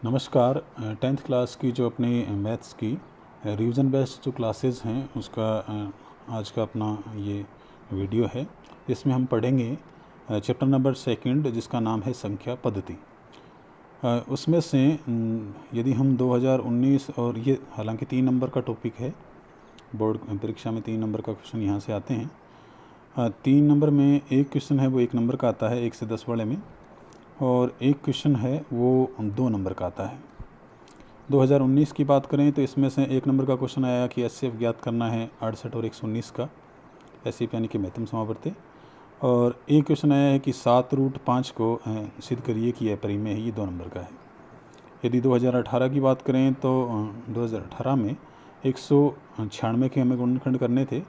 नमस्कार। 10th class की जो अपनी मैथ्स की रिवीजन बेस्ड जो क्लासेस हैं उसका आज का अपना ये वीडियो है। इसमें हम पढ़ेंगे चैप्टर नंबर 2 जिसका नाम है संख्या पद्धति। उसमें से यदि हम 2019 और ये हालांकि 3 नंबर का टॉपिक है, बोर्ड परीक्षा में 3 नंबर का क्वेश्चन यहाँ से आते हैं। 3 नंबर में एक क्वेश्चन है वो 1 नंबर का आता है 1 से 10 वाले में, और एक क्वेश्चन है वो 2 नंबर का आता है। 2019 की बात करें तो इसमें से 1 नंबर का क्वेश्चन आया कि एचसीएफ ज्ञात करना है 68 और 119 का, एचसीएफ यानी कि महत्तम समावर्ती। और एक क्वेश्चन आया है कि 7√5 को सिद्ध करिए कि यह परिमेय है, ये 2 नंबर का है। यदि 2018 की बात करें तो 2018 में 196 के हमें गुणनखंड करने थे।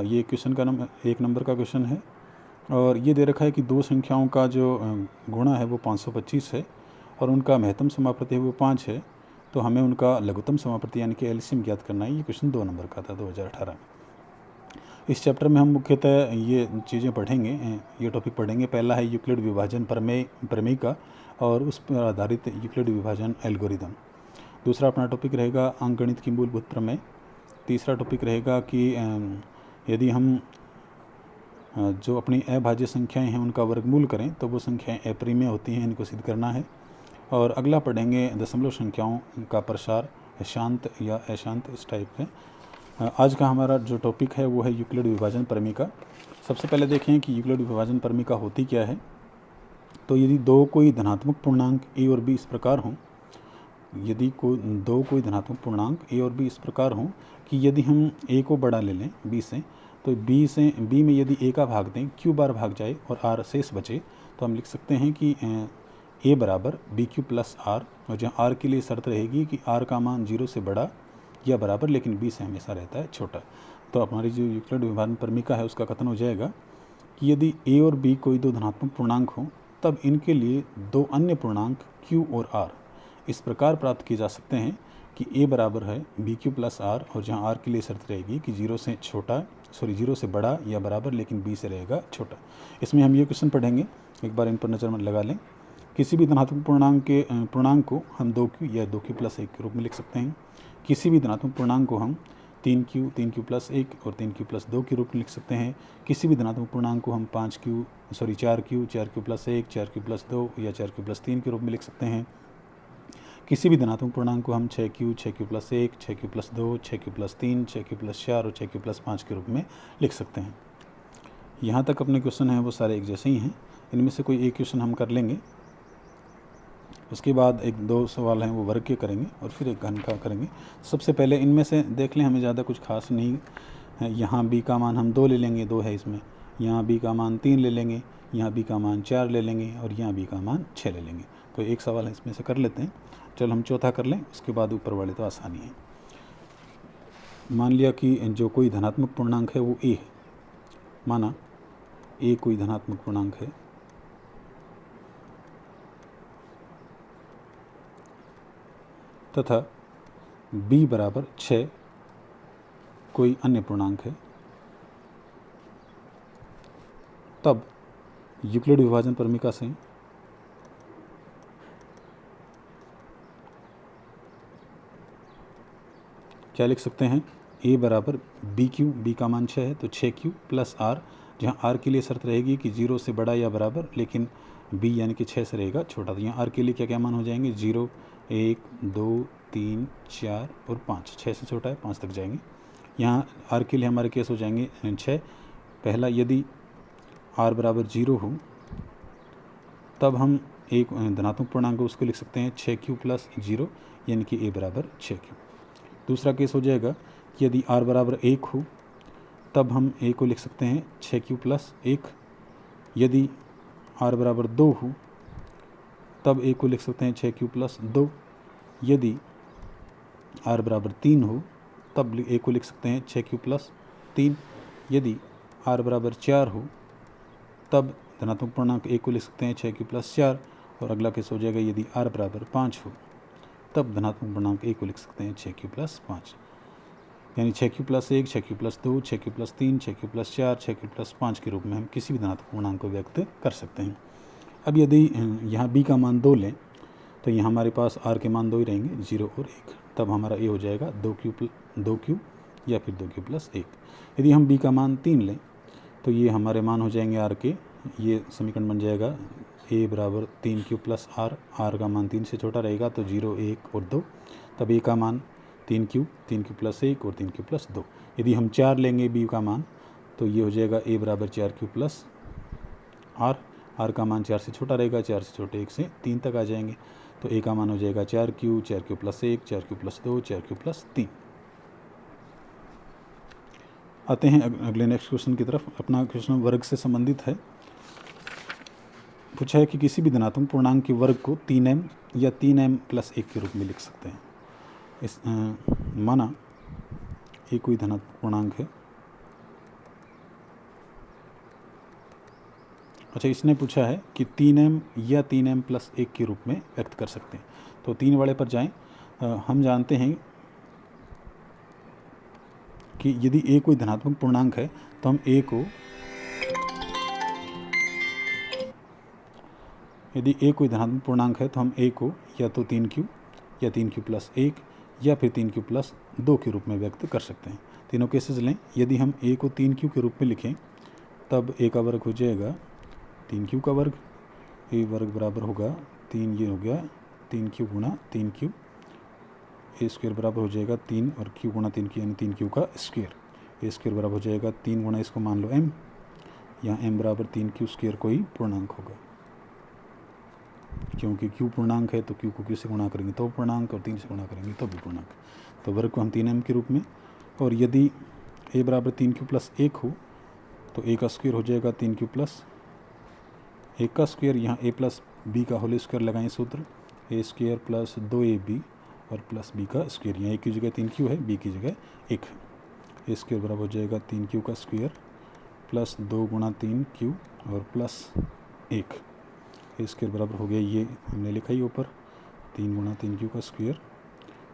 ये क्वेश्चन का 1 नंबर का क्वेश्चन है, और ये दे रखा है कि 2 संख्याओं का जो गुणा है वो 525 है और उनका महत्तम समाप्रति है वो 5 है, तो हमें उनका लघुत्तम समाप्रति यानी कि एलसीएम ज्ञात करना है। ये क्वेश्चन 2 नंबर का था 2018 में। इस चैप्टर में हम मुख्यतः ये चीज़ें पढ़ेंगे, ये टॉपिक पढ़ेंगे। पहला है यूक्लिड विभाजन प्रमेय का और उस पर आधारित यूक्लिड विभाजन एल्गोरिदम। दूसरा अपना टॉपिक रहेगा अंकगणित की मूलभूत प्रमेय। तीसरा टॉपिक रहेगा कि यदि हम जो अभाज्य अभाज्य संख्याएं हैं उनका वर्गमूल करें तो वो संख्याएं अपरिमेय होती हैं, इनको सिद्ध करना है। और अगला पढ़ेंगे दशमलव संख्याओं का प्रसार, शांत या अशांत, इस टाइप है। आज का हमारा जो टॉपिक है वो है यूक्लिड विभाजन प्रमेय का। सबसे पहले देखें कि यूक्लिड विभाजन प्रमेय का होती क्या है। तो यदि दो कोई धनात्मक पूर्णांक ए और बी इस प्रकार हों, यदि दो कोई धनात्मक पूर्णांक ए और बी इस प्रकार हों कि यदि हम ए को बड़ा ले लें बी से, तो बी में यदि ए का भाग दें, क्यू बार भाग जाए और आर शेष बचे, तो हम लिख सकते हैं कि ए बराबर बी क्यू प्लस आर। और जहाँ आर के लिए शर्त रहेगी कि आर का मान 0 से बड़ा या बराबर, लेकिन बी से हमेशा रहता है छोटा। तो हमारी जो यूक्लिड विभाजन प्रमेय का है उसका कथन हो जाएगा कि यदि ए और बी कोई 2 धनात्मक पूर्णांक हों, तब इनके लिए 2 अन्य पूर्णांक क्यू और आर इस प्रकार प्राप्त किए जा सकते हैं कि ए बराबर है बी क्यू प्लस आर, और जहाँ आर के लिए शर्त रहेगी कि 0 से बड़ा या बराबर, लेकिन बी से रहेगा छोटा। इसमें हम ये क्वेश्चन पढ़ेंगे, एक बार इन पर नज़र लगा लें। किसी भी धनात्मक पूर्णांक को हम 2q या 2q प्लस 1 के रूप में लिख सकते हैं। किसी भी धनात्मक पूर्णांक को हम 3q प्लस 1 और 3q प्लस 2 के रूप में लिख सकते हैं। किसी भी धनात्मक पूर्णांक को हम 4q प्लस 1, 4q प्लस 2 या 4q प्लस 3 के रूप में लिख सकते हैं। किसी भी धनात्मक पूर्णांक को हम 6q plus 1, 6q plus 2, 6q plus 3, 6q plus 4 और 6q प्लस 5 के रूप में लिख सकते हैं। यहाँ तक अपने क्वेश्चन हैं वो सारे एक जैसे ही हैं। इनमें से कोई एक क्वेश्चन हम कर लेंगे, उसके बाद 1-2 सवाल हैं वो वर्ग के करेंगे और फिर एक घन का करेंगे। सबसे पहले इनमें से देख लें, हमें ज़्यादा कुछ खास नहीं है। यहाँ b का मान हम 2 ले लेंगे, 2 है इसमें। यहाँ b का मान 3 ले लेंगे, यहाँ b का मान 4 ले लेंगे और यहाँ b का मान 6 ले लेंगे। तो एक सवाल है इसमें से कर लेते हैं। चलो हम चौथा कर लें, उसके बाद ऊपर वाले तो आसानी है। मान लिया कि जो कोई धनात्मक पूर्णांक है वो a है। माना a कोई धनात्मक पूर्णांक है तथा b बराबर 6 कोई अन्य पूर्णांक है, तब यूक्लिड विभाजन प्रमेय से क्या लिख सकते हैं। a बराबर बी क्यू, बी का मान 6 है तो 6q प्लस आर, जहाँ आर के लिए शर्त रहेगी कि 0 से बड़ा या बराबर, लेकिन b यानी कि 6 से रहेगा छोटा। तो यहाँ आर के लिए क्या क्या मान हो जाएंगे, 0, 1, 2, 3, 4 और 5। 6 से छोटा है, 5 तक जाएंगे। यहाँ आर के लिए हमारे केस हो जाएंगे 6। पहला, यदि आर बराबर 0 हो तब हम एक धनात्मक पूर्णांक को उसको लिख सकते हैं 6q प्लस 0 यानी कि a बराबर 6q। दूसरा केस हो जाएगा कि यदि r बराबर 1 हो तब हम a को लिख सकते हैं 6q प्लस 1। यदि r बराबर 2 हो तब a को लिख सकते हैं 6q प्लस 2। यदि r बराबर 3 हो तब a को लिख सकते हैं 6q प्लस 3। यदि r बराबर 4 हो तब धनात्मक पूर्णांक a को लिख सकते हैं 6q प्लस 4। और अगला केस हो जाएगा यदि r बराबर 5 हो तब धनात्मक पूर्णांक a को लिख सकते हैं 6q प्लस 5, यानी 6q plus 1, 6q plus 2, 6q plus 3, 6q plus 4, 6q plus 5 के रूप में हम किसी भी धनात्मक पूर्णांक को व्यक्त कर सकते हैं। अब यदि यहाँ b का मान 2 लें तो यहाँ हमारे पास r के मान 2 ही रहेंगे, 0 और 1। तब हमारा ये हो जाएगा 2q या फिर 2q प्लस 1। यदि हम b का मान 3 लें तो ये हमारे मान हो जाएंगे r के, ये समीकरण बन जाएगा a बराबर 3q प्लस r का मान 3 से छोटा रहेगा तो 0, 1 और 2। तब a का मान 3q प्लस 1 और 3q प्लस 2। यदि हम 4 लेंगे b का मान तो ये हो जाएगा a बराबर 4q प्लस r का मान 4 से छोटा रहेगा, 4 से छोटे 1 से 3 तक आ जाएंगे। तो a का मान हो जाएगा 4q plus 1, 4q plus 2, 4q plus 3। आते हैं अगले नेक्स्ट क्वेश्चन की तरफ। अपना क्वेश्चन वर्ग से संबंधित है। पूछा है कि किसी भी धनात्मक पूर्णांक के वर्ग को 3m या 3m प्लस 1 के रूप में लिख सकते हैं। इस माना ये कोई धनात्मक पूर्णांक है। अच्छा, इसने पूछा है कि 3m या 3m प्लस 1 के रूप में व्यक्त कर सकते हैं। तो 3 वाले पर जाएं। हम जानते हैं कि यदि a कोई धनात्मक पूर्णांक है तो हम a को, यदि a कोई धनात्मक पूर्णांक है तो हम a को या तो 3q या 3q प्लस 1 या फिर 3q प्लस 2 के रूप में व्यक्त कर सकते हैं। तीनों केसेस लें। यदि हम a को 3q के रूप में लिखें तब a का वर्ग हो जाएगा 3q का वर्ग, a वर्ग बराबर होगा 3, ये हो गया 3q गुणा 3q, a स्क्वायर बराबर हो जाएगा 3 और q गुणा 3q यानी 3q का स्क्वायर। a स्क्वायर बराबर हो जाएगा 3 गुणा इसको मान लो m, यहाँ m बराबर 3q स्क्वायर कोई पूर्णांक होगा, क्योंकि q पूर्णांक है तो q को q से गुणा करेंगे तो पूर्णांक और 3 से गुणा करेंगे तो भी पूर्णांक। तो वर्ग को हम 3m के रूप में, और यदि a बराबर 3q प्लस 1 हो तो a का स्क्वायर हो जाएगा 3q प्लस 1 का स्क्वायर। यहाँ a प्लस b का होल स्क्वायर लगाएं सूत्र, a स्क्वायर प्लस 2ab और प्लस b का स्क्वायर। यहाँ a की जगह 3q है, b की जगह 1 है। a स्क्वायर बराबर हो जाएगा 3q का स्क्वायर प्लस 2 गुणा 3q और प्लस 1। a स्क्वायर बराबर हो गया, ये हमने लिखा ही ऊपर, 3 गुणा 3q का स्क्वायर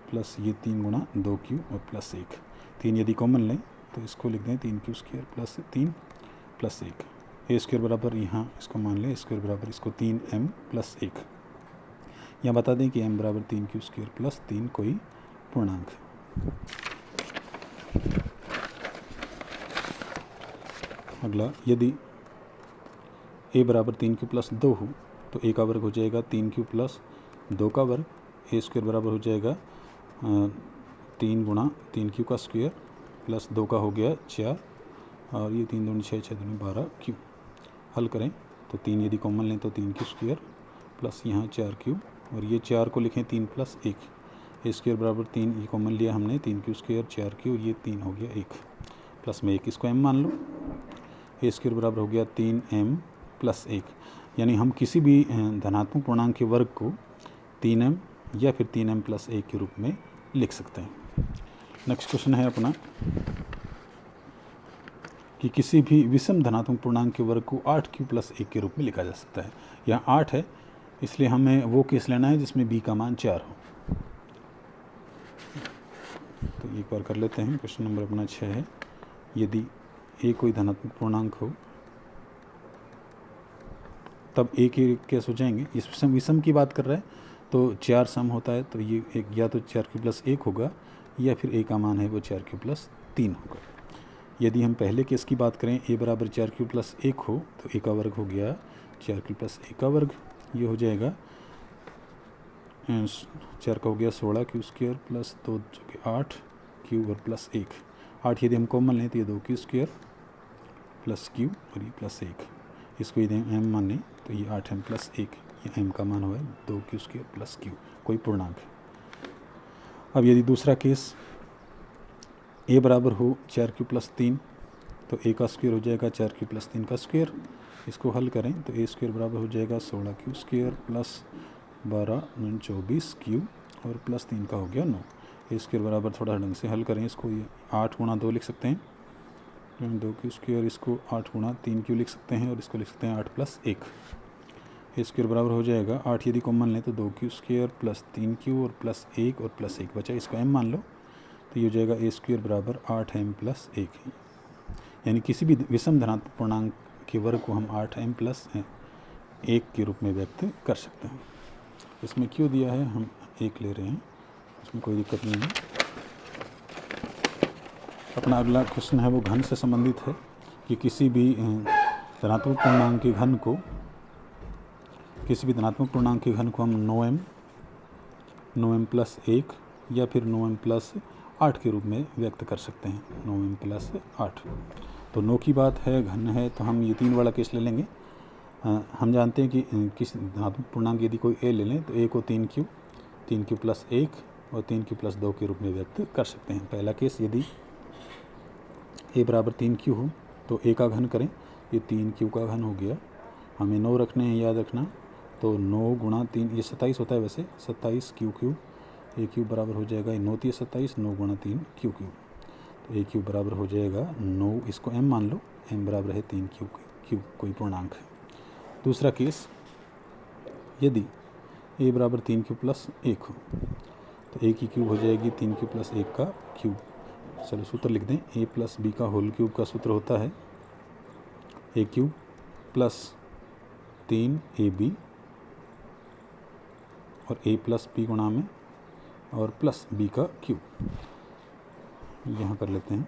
प्लस ये 3 गुणा 2q और प्लस 1। 3 यदि कॉमन लें तो इसको लिख दें 3q square plus 3 plus 1। a square बराबर, यहाँ इसको मान लें स्क्वायर बराबर इसको 3m प्लस 1। यहाँ बता दें कि m बराबर 3q स्क्वायर प्लस 3 कोई पूर्णांक है। अगला, यदि a बराबर 3q प्लस 2 हो तो a का वर्ग हो जाएगा 3q प्लस 2 का वर्ग। a स्क्वायर बराबर हो जाएगा 3 गुणा 3q का स्क्वायर प्लस 2 का हो गया 4 और ये 3 दूनी 6, 6 दूनी 12q। हल करें तो 3 यदि कॉमन लें तो 3q स्क्वायर प्लस यहाँ 4q और ये 4 को लिखें 3 प्लस 1। a स्क्वायर बराबर 3, ये कॉमन लिया हमने, 3q स्क्वायर 4q और ये 3 हो गया 1 प्लस में 1, इसको m मान लो। a स्क्वायर बराबर हो गया 3m प्लस 1। यानी हम किसी भी धनात्मक पूर्णांक के वर्ग को 3m या फिर 3m प्लस 1 के रूप में लिख सकते हैं। नेक्स्ट क्वेश्चन है अपना कि किसी भी विषम धनात्मक पूर्णांक के वर्ग को 8q प्लस 1 के रूप में लिखा जा सकता है। यहाँ 8 है, इसलिए हमें वो केस लेना है जिसमें b का मान 4 हो। तो एक बार कर लेते हैं। क्वेश्चन नंबर अपना 6 है। यदि a कोई धनात्मक पूर्णांक हो तब a के केस हो जाएंगे। इस विषम की बात कर रहा है तो 4 सम होता है, तो ये एक या तो 4q प्लस 1 होगा या फिर a का मान है वो 4q प्लस 3 होगा। यदि हम पहले केस की बात करें, a बराबर 4q प्लस 1 हो तो a का वर्ग हो गया 4q प्लस 1 का वर्ग। ये हो जाएगा 4 का हो गया 16q स्क्वायर प्लस 2 8q और प्लस 1। 8 यदि हम कॉमन लें तो ये 2q स्क्वायर प्लस q और ये प्लस 1। इसको यदि हम m माने तो ये 8m प्लस 1, ये m का मान हुआ 2q स्क्वायर प्लस q, कोई पूर्णांक है। अब यदि दूसरा केस a बराबर हो 4q प्लस 3 तो a का स्क्वायर हो जाएगा 4q प्लस 3 का स्क्वायर। इसको हल करें तो a स्क्वायर बराबर हो जाएगा 16q स्क्वायर प्लस 12 24q और प्लस 3 का हो गया 9। a स्क्वायर बराबर थोड़ा ढंग से हल करें इसको, ये 8 गुणा 2 लिख सकते हैं, 2q स्क्वायर, इसको 8 गुणा 3q लिख सकते हैं और इसको लिख सकते हैं 8 प्लस 1। a स्क्वायर बराबर हो जाएगा 8 यदि कॉमन लें तो 2q स्क्वायर प्लस 3q और प्लस 1 और प्लस 1 बचा, इसको m मान लो तो ये हो जाएगा a स्क्वायर बराबर 8m प्लस 1। यानी किसी भी विषम धनात्मक पूर्णांक के वर्ग को हम 8m प्लस 1 के रूप में व्यक्त कर सकते हैं। इसमें क्यों दिया है, हम 1 ले रहे हैं, इसमें कोई दिक्कत नहीं है। अपना अगला क्वेश्चन है वो घन से संबंधित है कि किसी भी धनात्मक पूर्णांक के घन को हम 9m प्लस 1 या फिर 9m प्लस 8 के रूप में व्यक्त कर सकते हैं। 9m प्लस 8 तो 9 की बात है, घन है, तो हम ये 3 वाला केस ले लेंगे। हम जानते हैं कि किस धनात्मक पूर्णांक यदि कोई a ले लें तो a को 3q प्लस 1 और 3q प्लस 2 के रूप में व्यक्त कर सकते हैं। पहला केस, यदि a बराबर 3q हो तो a का घन करें, ये 3q का घन हो गया। हमें 9 रखने हैं, याद रखना, तो 9 गुणा 3, ये 27 होता है वैसे, 27 q3, a क्यूब बराबर हो जाएगा 9 3 27, 9 गुणा 3 q क्यूब, तो a क्यूब बराबर हो जाएगा 9, इसको m मान लो, m बराबर है 3q क्यूब, कोई पूर्णांक है। दूसरा केस, यदि a बराबर 3q प्लस 1 हो तो a की क्यूब हो जाएगी 3q प्लस 1 का क्यूब। चलो सूत्र लिख दें, a प्लस b का होल क्यूब का सूत्र होता है a क्यूब प्लस 3ab और a प्लस b गुणा में और प्लस b का क्यूब। यहाँ कर लेते हैं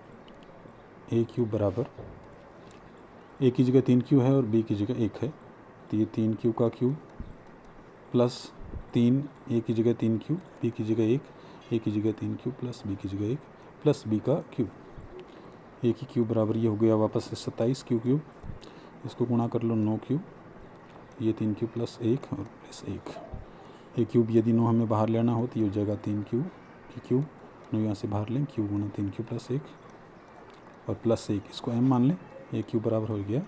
a क्यूब बराबर, a की जगह 3q है और b की जगह 1 है, तो ये 3q का क्यूब प्लस 3, a की जगह 3q, b की जगह 1, a की जगह 3q प्लस b की जगह 1 प्लस b का क्यूब। a की क्यूब बराबर ये हो गया वापस से 27 q क्यूब, इसको गुणा कर लो 9 क्यूब, ये 3q प्लस 1 और प्लस 1। a क्यूब यदि 9 हमें बाहर लेना हो तो ये हो जाएगा 3q की क्यूब, 9 यहाँ से बाहर लें, क्यूब गुणा 3q प्लस 1 और प्लस 1, इसको m मान लें, a क्यूब बराबर हो गया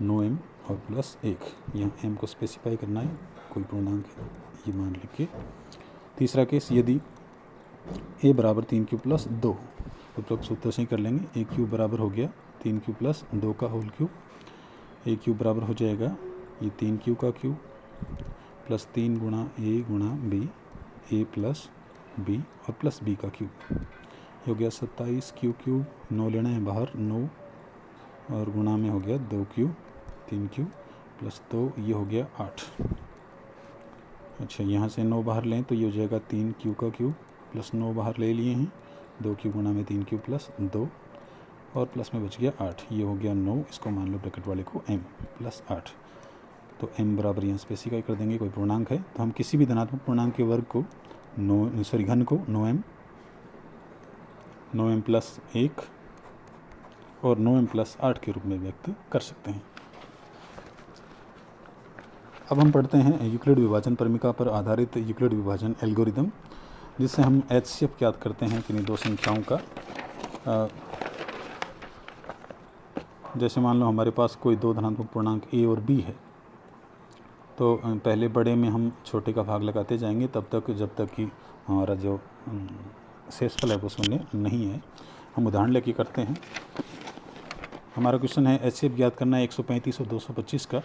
9m और प्लस 1। यहाँ m को स्पेसिफाई करना है, कोई पूर्णांक है, ये मान लिख के। तीसरा केस, यदि a बराबर 3q प्लस 2, तो सूत्र से ही कर लेंगे, a क्यूब बराबर हो गया 3q प्लस 2 का होल क्यूब, a क्यूब बराबर हो जाएगा ये 3q का क्यूब प्लस 3 गुणा a गुणा b, a प्लस b और प्लस b का क्यूब, हो गया 27 q क्यूब, 9 लेना है बाहर, 9 और गुणा में हो गया 2q, 3q प्लस 2, ये हो गया 8। अच्छा, यहाँ से 9 बाहर लें तो ये हो जाएगा 3q का क्यूब प्लस 9 बाहर ले लिए हैं, 2q गुणा में 3q प्लस 2 और प्लस में बच गया 8, ये हो गया 9, इसको मान लो ब्रैकेट वाले को m प्लस 8। तो m बराबर यहाँ स्पेसिफाई कर देंगे, कोई पूर्णांक है, तो हम किसी भी धनात्मक पूर्णांक के वर्ग को घन को 9m प्लस 1 और 9m प्लस 8 के रूप में व्यक्त कर सकते हैं। अब हम पढ़ते हैं यूक्लिड विभाजन परिमिका पर आधारित यूक्लिड विभाजन एल्गोरिदम, जिससे हम HCF ज्ञात करते हैं किन्हीं दो संख्याओं का। जैसे मान लो हमारे पास कोई दो धनात्मक पूर्णांक a और b है, तो पहले बड़े में हम छोटे का भाग लगाते जाएंगे तब तक जब तक कि हमारा जो शेषफल है वो शून्य नहीं है। हम उदाहरण लेके करते हैं। हमारा क्वेश्चन है HCF ज्ञात करना है 135 और 225 का।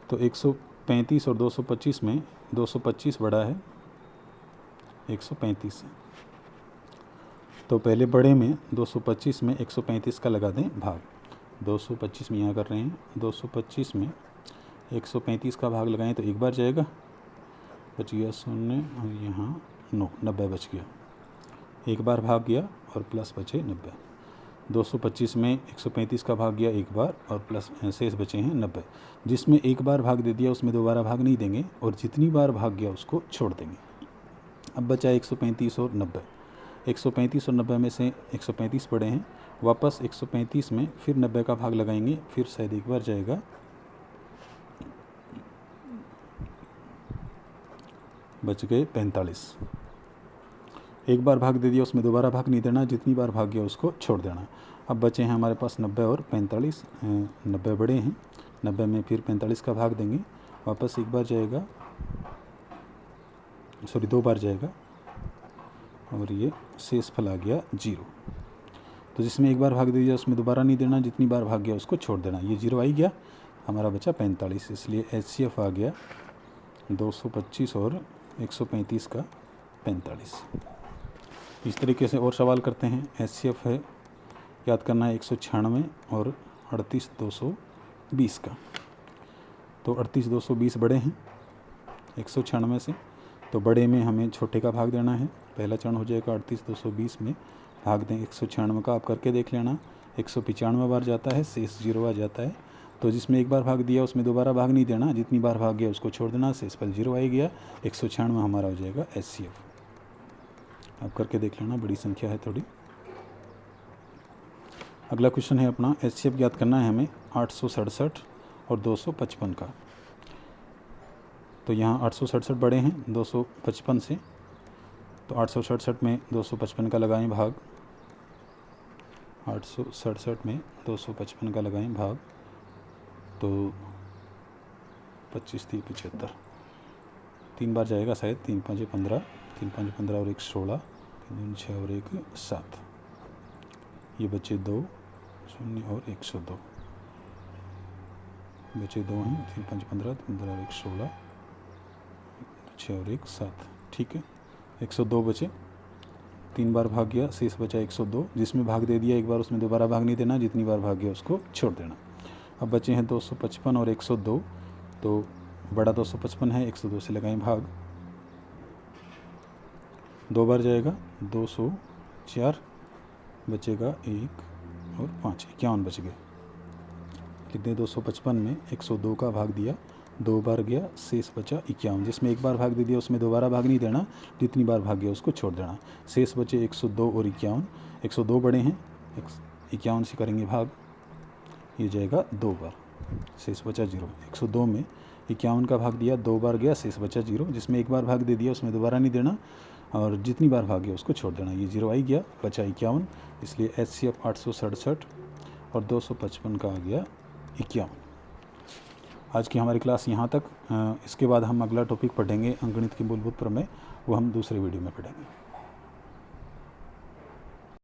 तो 135 और 225 में 225 बड़ा है 135 से, तो पहले बड़े में 225 में 135 का लगा दें भाग। 225 में यहाँ कर रहे हैं, 225 में 135 का भाग लगाएं तो एक बार जाएगा, बच गया 0 और यहाँ 9, 90 बच गया, एक बार भाग गया और प्लस बचे 90। 225 में 135 का भाग गया एक बार और प्लस शेष बचे हैं 90। जिसमें एक बार भाग दे दिया उसमें दोबारा भाग नहीं देंगे और जितनी बार भाग गया उसको छोड़ देंगे। अब बचा 135 और 90। 135 और 90 में से 135 पड़े हैं, वापस 135 में फिर 90 का भाग लगाएंगे, फिर शायद एक बार जाएगा, बच गए 45। एक बार भाग दे दिया उसमें दोबारा भाग नहीं देना, जितनी बार भाग गया उसको छोड़ देना। अब बचे हैं हमारे पास 90 और 45। 90 बड़े हैं, 90 में फिर 45 का भाग देंगे, वापस एक बार जाएगा, सॉरी 2 बार जाएगा और ये शेषफल आ गया 0। तो जिसमें एक बार भाग दे दिया उसमें दोबारा नहीं देना, जितनी बार भाग गया उसको छोड़ देना। ये 0 आ ही गया, हमारा बचा 45, इसलिए HCF आ गया 225 और 135 का 45। इस तरीके से और सवाल करते हैं। HCF है याद करना है 196 और 38220 का। तो 38220 बड़े हैं, 196 से, तो बड़े में हमें छोटे का भाग देना है। पहला चरण हो जाएगा 38,220 में भाग दें 196 का, आप करके देख लेना। 195 बार जाता है, शेष 0 आ जाता है। तो जिसमें एक बार भाग दिया उसमें दोबारा भाग नहीं देना, जितनी बार भाग गया उसको छोड़ देना, शेष पर 0 आ गया। 196 हमारा हो जाएगा HCF। आप करके देख लेना, बड़ी संख्या है थोड़ी। अगला क्वेश्चन है अपना HCF ज्ञात करना है हमें 867 और 255 का। तो यहाँ 867 बड़े हैं 255 से, तो 867 में 255 का लगाएं भाग, 867 में 255 का लगाएं भाग, तो 25 30 75, 3 बार जाएगा शायद, 3 5 15, 3 5 15 और 1 16, 3 6 और 1 7, ये बचे 2 0 और 102, बचे 2 हैं, 3 5 15, 15 और 1 16, 6 और 1 7, ठीक है। 102 बचे, 3 बार भाग गया, शेष बचा 102। जिसमें भाग दे दिया एक बार उसमें दोबारा भाग नहीं देना, जितनी बार भाग गया उसको छोड़ देना। अब बचे हैं 255 और 102, तो बड़ा 255 है, 102 से लगाएं भाग, 2 बार जाएगा 204, बचेगा 1 और 5, 51 बच गए। कितने 255 में 102 का भाग दिया, 2 बार गया, शेष बचा 51। जिसमें एक बार भाग दे दिया उसमें दोबारा भाग नहीं देना, जितनी बार भाग गया उसको छोड़ देना। शेष बचे 102 और 51, 102 बड़े हैं, 51 से करेंगे भाग, ये जाएगा 2 बार, शेष बचा 0। 102 में 51 का भाग दिया, 2 बार गया, शेष बचा 0। जिसमें एक बार भाग दे दिया उसमें दोबारा नहीं देना, और जितनी बार भाग गया उसको छोड़ देना। ये 0 आ गया, बचा 51, इसलिए HCF 867 और 255 का आ गया 51। आज की हमारी क्लास यहाँ तक। इसके बाद हम अगला टॉपिक पढ़ेंगे अंकगणित की मूलभूत प्रमेय, वो हम दूसरे वीडियो में पढ़ेंगे।